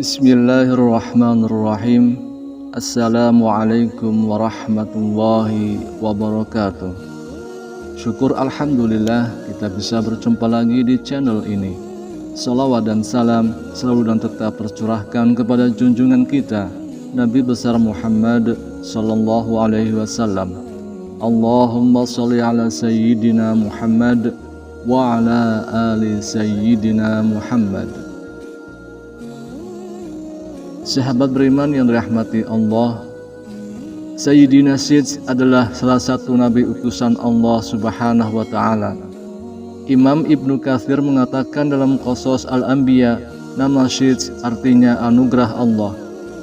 Bismillahirrahmanirrahim. Assalamualaikum warahmatullahi wabarakatuh. Syukur alhamdulillah kita bisa berjumpa lagi di channel ini. Salawat dan salam selalu dan tetap tercurahkan kepada junjungan kita Nabi besar Muhammad sallallahu alaihi wasallam. Allahumma sholli ala sayyidina Muhammad wa ala ali sayyidina Muhammad. Sahabat beriman yang dirahmati Allah, Sayyidina Sidz adalah salah satu nabi utusan Allah Subhanahu wa Ta'ala. Imam Ibnu Katsir mengatakan dalam Qasas Al-Anbiya, nama Sidz artinya anugerah Allah.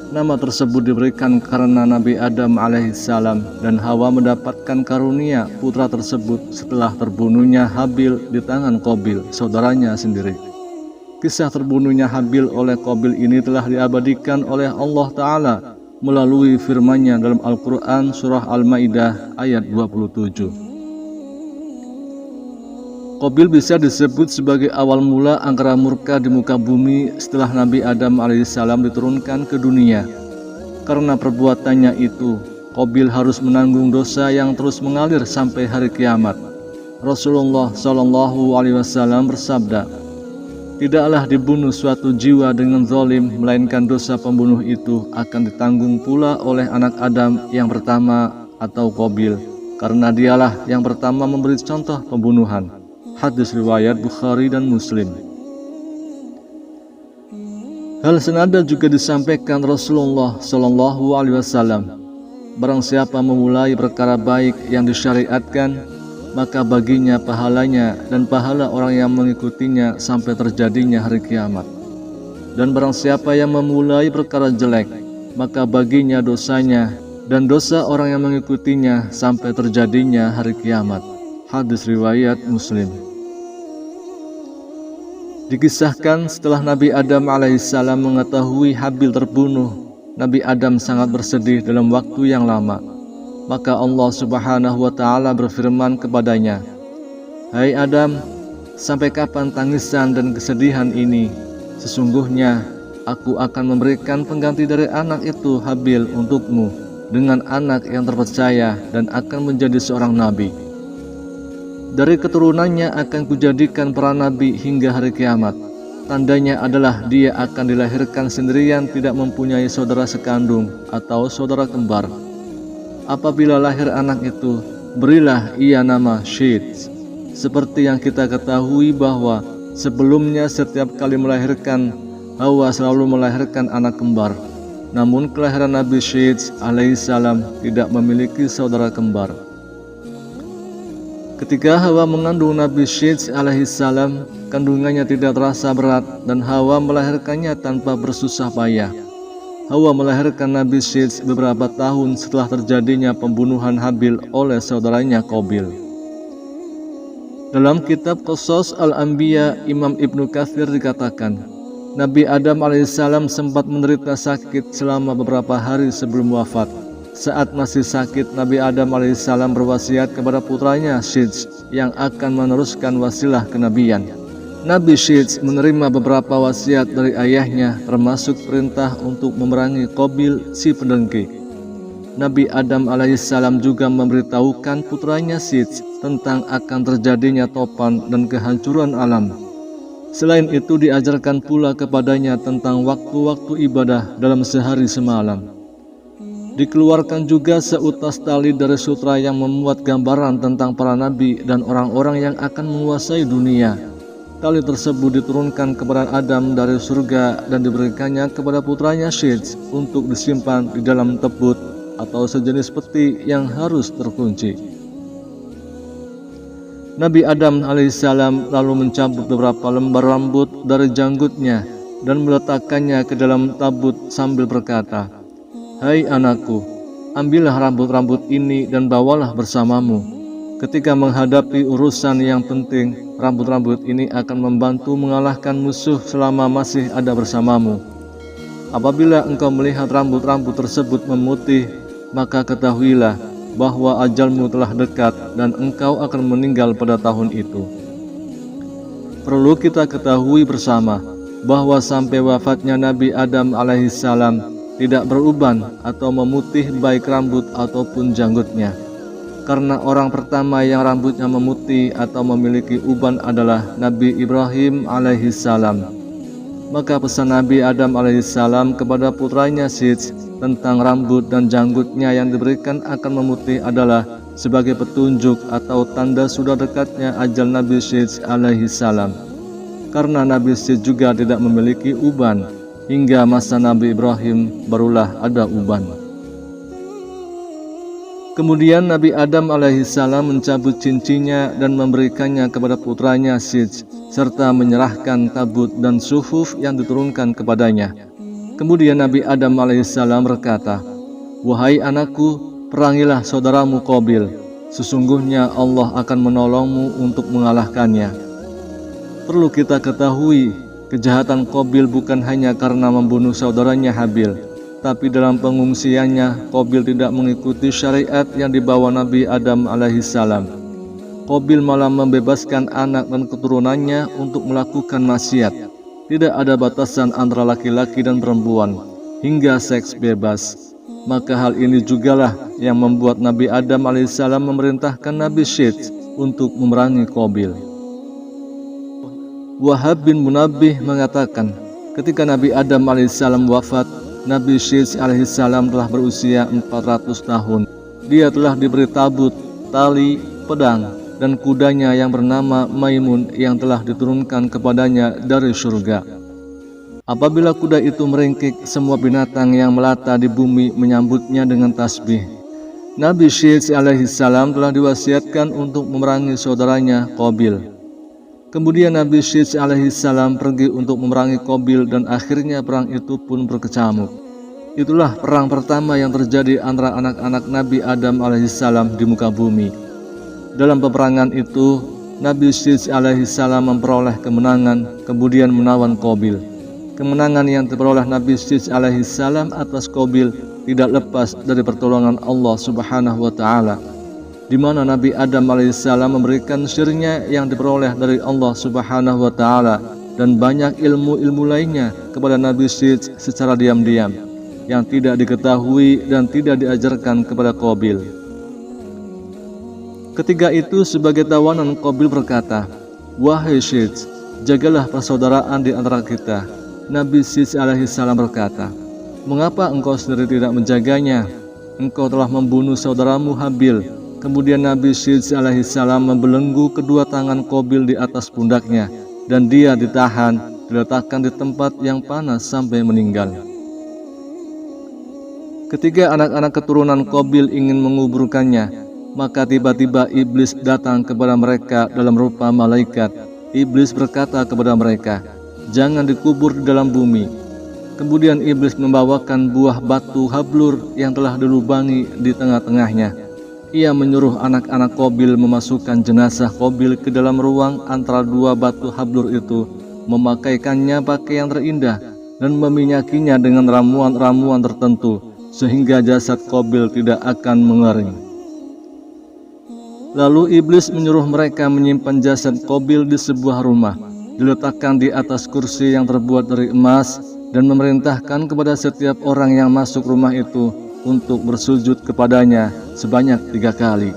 Nama tersebut diberikan karena Nabi Adam alaihissalam dan Hawa mendapatkan karunia putra tersebut setelah terbunuhnya Habil di tangan Qabil, saudaranya sendiri. Kisah terbunuhnya Habil oleh Qabil ini telah diabadikan oleh Allah Ta'ala melalui firman-Nya dalam Al-Quran Surah Al-Ma'idah ayat 27. Qabil bisa disebut sebagai awal mula angkara murka di muka bumi setelah Nabi Adam alaihissalam diturunkan ke dunia. Karena perbuatannya itu, Qabil harus menanggung dosa yang terus mengalir sampai hari kiamat. Rasulullah Shallallahu Alaihi Wasallam bersabda, "Tidaklah dibunuh suatu jiwa dengan zalim, melainkan dosa pembunuh itu akan ditanggung pula oleh anak Adam yang pertama atau Qabil, karena dialah yang pertama memberi contoh pembunuhan." Hadis riwayat Bukhari dan Muslim. Hal senada juga disampaikan Rasulullah Shallallahu Alaihi Wasallam. Barang siapa memulai perkara baik yang disyariatkan, maka baginya pahalanya dan pahala orang yang mengikutinya sampai terjadinya hari kiamat. Dan barang siapa yang memulai perkara jelek, maka baginya dosanya dan dosa orang yang mengikutinya sampai terjadinya hari kiamat. Hadis riwayat Muslim. Dikisahkan setelah Nabi Adam alaihissalam mengetahui Habil terbunuh, Nabi Adam sangat bersedih dalam waktu yang lama. Maka Allah Subhanahu wa Ta'ala berfirman kepadanya, "Hai Adam, sampai kapan tangisan dan kesedihan ini? Sesungguhnya aku akan memberikan pengganti dari anak itu Habil untukmu dengan anak yang terpercaya dan akan menjadi seorang nabi. Dari keturunannya akan kujadikan para nabi hingga hari kiamat. Tandanya adalah dia akan dilahirkan sendirian, tidak mempunyai saudara sekandung atau saudara kembar. Apabila lahir anak itu, berilah ia nama Sidz. Seperti yang kita ketahui bahwa sebelumnya setiap kali melahirkan, Hawa selalu melahirkan anak kembar. Namun kelahiran Nabi Sidz alaihissalam tidak memiliki saudara kembar. Ketika Hawa mengandung Nabi Sidz alaihissalam, kandungannya tidak terasa berat dan Hawa melahirkannya tanpa bersusah payah. Hawa melahirkan Nabi Sidz beberapa tahun setelah terjadinya pembunuhan Habil oleh saudaranya Qabil. Dalam kitab Qasas Al-Anbiya, Imam Ibnu Katsir dikatakan, Nabi Adam alaihissalam sempat menderita sakit selama beberapa hari sebelum wafat. Saat masih sakit, Nabi Adam alaihissalam berwasiat kepada putranya Sidz yang akan meneruskan wasilah kenabian. Nabi Sidz menerima beberapa wasiat dari ayahnya, termasuk perintah untuk memerangi Qabil si pendengki. Nabi Adam alaihissalam juga memberitahukan putranya Sidz tentang akan terjadinya topan dan kehancuran alam. Selain itu diajarkan pula kepadanya tentang waktu-waktu ibadah dalam sehari semalam. Dikeluarkan juga seutas tali dari sutra yang memuat gambaran tentang para nabi dan orang-orang yang akan menguasai dunia. Tali tersebut diturunkan kepada Adam dari surga dan diberikannya kepada putranya Sidz untuk disimpan di dalam tebut atau sejenis peti yang harus terkunci. Nabi Adam alaihissalam lalu mencabut beberapa lembar rambut dari janggutnya dan meletakkannya ke dalam tabut sambil berkata, "Hai anakku, ambillah rambut-rambut ini dan bawalah bersamamu. Ketika menghadapi urusan yang penting, rambut-rambut ini akan membantu mengalahkan musuh selama masih ada bersamamu. Apabila engkau melihat rambut-rambut tersebut memutih, maka ketahuilah bahwa ajalmu telah dekat dan engkau akan meninggal pada tahun itu." Perlu kita ketahui bersama bahwa sampai wafatnya Nabi Adam alaihissalam tidak beruban atau memutih baik rambut ataupun janggutnya. Karena orang pertama yang rambutnya memutih atau memiliki uban adalah Nabi Ibrahim alaihissalam. Maka pesan Nabi Adam alaihissalam kepada putranya Syedz tentang rambut dan janggutnya yang diberikan akan memutih adalah sebagai petunjuk atau tanda sudah dekatnya ajal Nabi Syedz alaihissalam. Karena Nabi Syedz juga tidak memiliki uban, hingga masa Nabi Ibrahim barulah ada uban. Kemudian Nabi Adam alaihissalam mencabut cincinnya dan memberikannya kepada putranya Syedz, serta menyerahkan tabut dan suhuf yang diturunkan kepadanya. Kemudian Nabi Adam alaihissalam berkata, "Wahai anakku, perangilah saudaramu Qabil. Sesungguhnya Allah akan menolongmu untuk mengalahkannya." Perlu kita ketahui, kejahatan Qabil bukan hanya karena membunuh saudaranya Habil, tapi dalam pengungsiannya Qabil tidak mengikuti syariat yang dibawa Nabi Adam alaihissalam. Qabil malah membebaskan anak dan keturunannya untuk melakukan maksiat. Tidak ada batasan antara laki-laki dan perempuan, hingga seks bebas. Maka hal ini jugalah yang membuat Nabi Adam alaihissalam memerintahkan Nabi Syedz untuk memerangi Qabil. Wahab bin Munabbih mengatakan, ketika Nabi Adam alaihissalam wafat, Nabi Syedz alaihissalam telah berusia 400 tahun. Dia telah diberi tabut, tali, pedang, dan kudanya yang bernama Maimun yang telah diturunkan kepadanya dari surga. Apabila kuda itu meringkik, semua binatang yang melata di bumi menyambutnya dengan tasbih. Nabi Syedz alaihissalam telah diwasiatkan untuk memerangi saudaranya Qabil. Kemudian Nabi Syedz alaihissalam pergi untuk memerangi Qabil dan akhirnya perang itu pun berkecamuk. Itulah perang pertama yang terjadi antara anak-anak Nabi Adam alaihissalam di muka bumi. Dalam peperangan itu, Nabi Syedz alaihissalam memperoleh kemenangan, kemudian menawan Qabil. Kemenangan yang diperoleh Nabi Syedz alaihissalam atas Qabil tidak lepas dari pertolongan Allah subhanahu wa ta'ala, di mana Nabi Adam alaihissalam memberikan sirnya yang diperoleh dari Allah subhanahu wa ta'ala dan banyak ilmu-ilmu lainnya kepada Nabi Syedz secara diam-diam yang tidak diketahui dan tidak diajarkan kepada Qabil. Ketika itu sebagai tawanan Qabil berkata, "Wahai Syedz, jagalah persaudaraan di antara kita." Nabi Syedz alaihissalam berkata, "Mengapa engkau sendiri tidak menjaganya? Engkau telah membunuh saudaramu Habil." Kemudian Nabi Syedz alaihissalam membelenggu kedua tangan Qabil di atas pundaknya, dan dia ditahan, diletakkan di tempat yang panas sampai meninggal. Ketika anak-anak keturunan Qabil ingin menguburkannya, maka tiba-tiba iblis datang kepada mereka dalam rupa malaikat. Iblis berkata kepada mereka, "Jangan dikubur di dalam bumi." Kemudian iblis membawakan buah batu hablur yang telah dilubangi di tengah-tengahnya. Ia menyuruh anak-anak Qabil memasukkan jenazah Qabil ke dalam ruang antara dua batu hablur itu, memakaikannya pakaian terindah, dan meminyakinya dengan ramuan-ramuan tertentu, sehingga jasad Qabil tidak akan mengering. Lalu iblis menyuruh mereka menyimpan jasad Qabil di sebuah rumah, diletakkan di atas kursi yang terbuat dari emas, dan memerintahkan kepada setiap orang yang masuk rumah itu untuk bersujud kepadanya sebanyak 3 kali.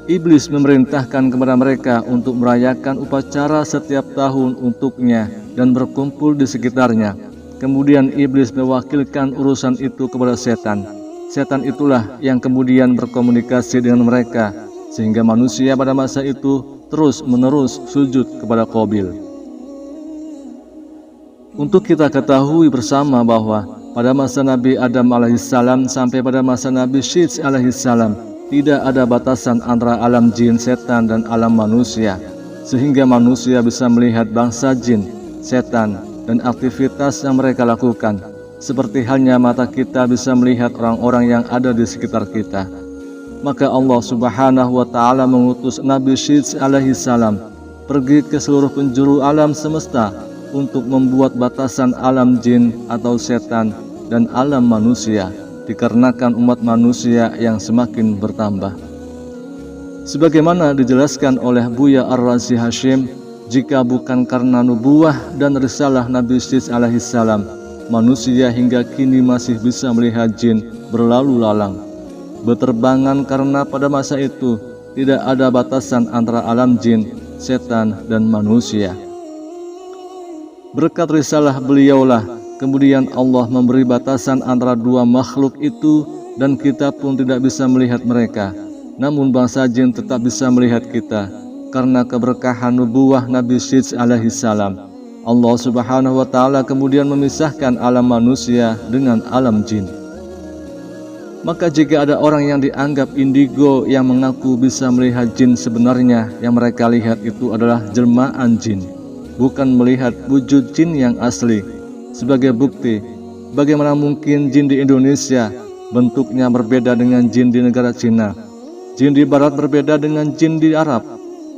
Iblis memerintahkan kepada mereka untuk merayakan upacara setiap tahun untuknya dan berkumpul di sekitarnya. Kemudian iblis mewakilkan urusan itu kepada setan. Setan itulah yang kemudian berkomunikasi dengan mereka, sehingga manusia pada masa itu terus-menerus sujud kepada Qabil. Untuk kita ketahui bersama bahwa pada masa Nabi Adam alaihissalam sampai pada masa Nabi Syedz alaihissalam tidak ada batasan antara alam jin, setan, dan alam manusia, sehingga manusia bisa melihat bangsa jin, setan, dan aktivitas yang mereka lakukan, seperti halnya mata kita bisa melihat orang-orang yang ada di sekitar kita. Maka Allah subhanahu wa ta'ala mengutus Nabi Syedz alaihissalam pergi ke seluruh penjuru alam semesta untuk membuat batasan alam jin atau setan dan alam manusia, dikarenakan umat manusia yang semakin bertambah. Sebagaimana dijelaskan oleh Buya Ar-Razi Hashim, Jika bukan karena nubuwah dan risalah Nabi Syed alaihissalam, manusia hingga kini masih bisa melihat jin berlalu lalang, berterbangan, karena pada masa itu tidak ada batasan antara alam jin, setan, dan manusia. Berkat risalah beliaulah kemudian Allah memberi batasan antara dua makhluk itu, dan kita pun tidak bisa melihat mereka. Namun bangsa jin tetap bisa melihat kita karena keberkahan nubuwah Nabi Syed alaihissalam. Allah Subhanahu wa Ta'ala kemudian memisahkan alam manusia dengan alam jin. Maka jika ada orang yang dianggap indigo yang mengaku bisa melihat jin, sebenarnya yang mereka lihat itu adalah jelmaan jin, bukan melihat wujud jin yang asli. Sebagai bukti, bagaimana mungkin jin di Indonesia bentuknya berbeda dengan jin di negara Cina, jin di Barat berbeda dengan jin di Arab,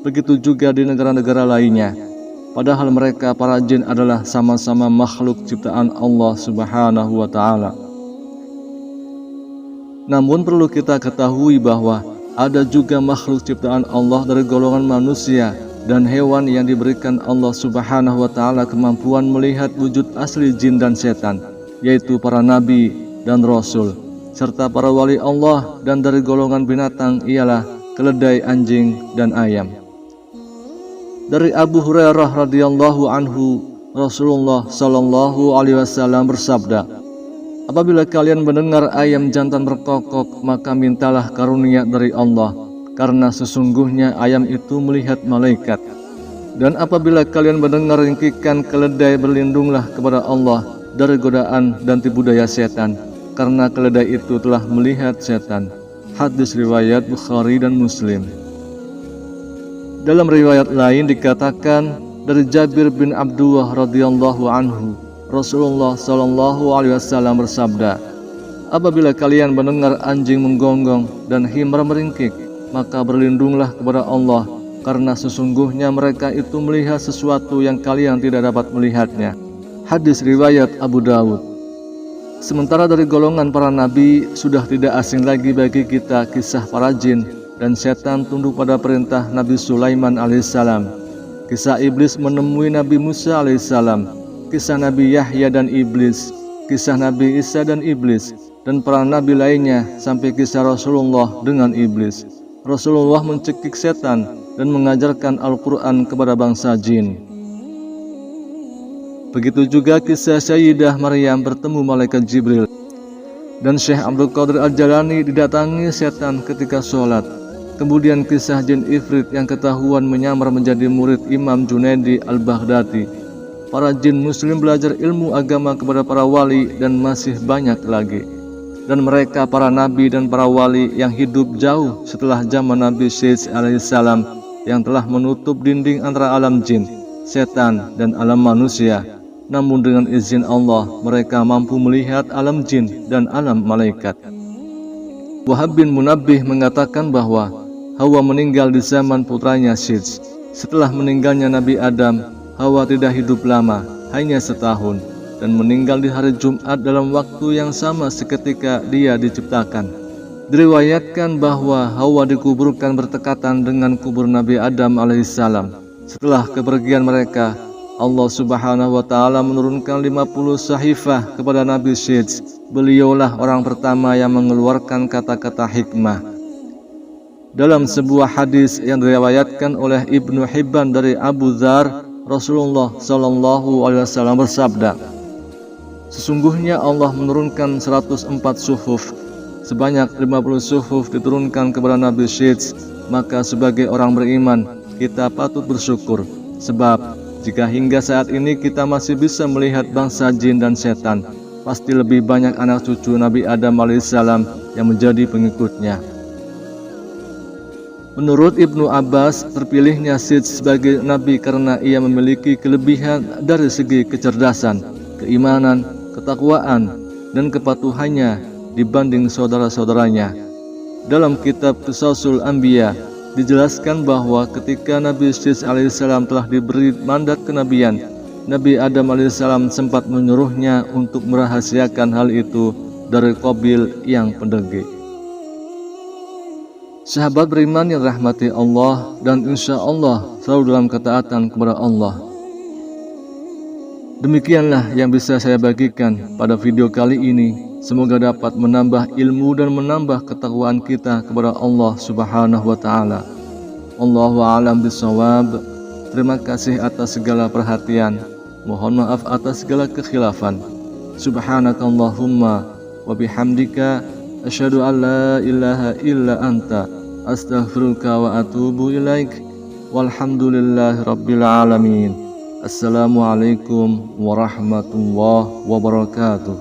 begitu juga di negara-negara lainnya. Padahal mereka para jin adalah sama-sama makhluk ciptaan Allah Subhanahu wa Ta'ala. Namun perlu kita ketahui bahwa ada juga makhluk ciptaan Allah dari golongan manusia dan hewan yang diberikan Allah Subhanahu wa Ta'ala kemampuan melihat wujud asli jin dan setan, yaitu para nabi dan rasul, serta para wali Allah, dan dari golongan binatang ialah keledai, anjing, dan ayam. Dari Abu Hurairah radhiyallahu anhu, Rasulullah sallallahu alaihi wasallam bersabda, "Apabila kalian mendengar ayam jantan berkokok, maka mintalah karunia dari Allah, karena sesungguhnya ayam itu melihat malaikat. Dan apabila kalian mendengar ringkikan keledai, berlindunglah kepada Allah dari godaan dan tipu daya setan, karena keledai itu telah melihat setan." Hadis riwayat Bukhari dan Muslim. Dalam riwayat lain dikatakan dari Jabir bin Abdullah radhiyallahu anhu, Rasulullah sallallahu alaihi wasallam bersabda, "Apabila kalian mendengar anjing menggonggong dan himar meringkik, maka berlindunglah kepada Allah, karena sesungguhnya mereka itu melihat sesuatu yang kalian tidak dapat melihatnya." Hadis riwayat Abu Dawud. Sementara dari golongan para nabi, sudah tidak asing lagi bagi kita kisah para jin dan setan tunduk pada perintah Nabi Sulaiman alaihissalam, kisah iblis menemui Nabi Musa alaihissalam, kisah Nabi Yahya dan iblis, kisah Nabi Isa dan iblis, dan para nabi lainnya, sampai kisah Rasulullah dengan iblis. Rasulullah mencekik setan dan mengajarkan Al-Quran kepada bangsa jin. Begitu juga kisah Sayyidah Maryam bertemu malaikat Jibril, dan Syekh Abdul Qadir Al-Jalani didatangi setan ketika sholat. Kemudian kisah jin Ifrit yang ketahuan menyamar menjadi murid Imam Junaidi Al-Baghdadi. Para jin muslim belajar ilmu agama kepada para wali, dan masih banyak lagi. Dan mereka para nabi dan para wali yang hidup jauh setelah zaman Nabi Syed alaihissalam, yang telah menutup dinding antara alam jin, setan, dan alam manusia. Namun dengan izin Allah, mereka mampu melihat alam jin dan alam malaikat. Wahab bin Munabbih mengatakan bahwa Hawa meninggal di zaman putranya Syed. Setelah meninggalnya Nabi Adam, Hawa tidak hidup lama, hanya setahun, dan meninggal di hari Jumat dalam waktu yang sama seketika dia diciptakan. Diriwayatkan bahwa Hawa dikuburkan berdekatan dengan kubur Nabi Adam alaihissalam. Setelah kepergian mereka, Allah Subhanahu wa Ta'ala menurunkan 50 sahifah kepada Nabi Syed. Beliaulah orang pertama yang mengeluarkan kata-kata hikmah. Dalam sebuah hadis yang diriwayatkan oleh Ibnu Hibban dari Abu Dzar, Rasulullah sallallahu alaihi wasallam bersabda, "Sesungguhnya Allah menurunkan 104 suhuf. Sebanyak 50 suhuf diturunkan kepada Nabi Syed. Maka sebagai orang beriman, kita patut bersyukur, sebab jika hingga saat ini kita masih bisa melihat bangsa jin dan setan, pasti lebih banyak anak cucu Nabi Adam alaihissalam yang menjadi pengikutnya." Menurut Ibnu Abbas, terpilihnya Syed sebagai nabi karena ia memiliki kelebihan dari segi kecerdasan, keimanan, ketakwaan, dan kepatuhannya dibanding saudara-saudaranya. Dalam kitab Qisasul Anbiya dijelaskan bahwa ketika Nabi Syed alaihissalam telah diberi mandat kenabian, Nabi Adam alaihissalam sempat menyuruhnya untuk merahasiakan hal itu dari Qabil yang pendegik. Sahabat beriman yang rahmati Allah dan insya Allah selalu dalam ketaatan kepada Allah. Demikianlah yang bisa saya bagikan pada video kali ini. Semoga dapat menambah ilmu dan menambah ketakwaan kita kepada Allah Subhanahu wa Ta'ala. Allahu a'lam bishawab. Terima kasih atas segala perhatian. Mohon maaf atas segala kekhilafan. Subhanakallahumma wa bihamdika asyhadu an la ilaha illa anta astaghfiruka wa atubu ilaik. Walhamdulillahi rabbil alamin. Assalamualaikum warahmatullahi wabarakatuh.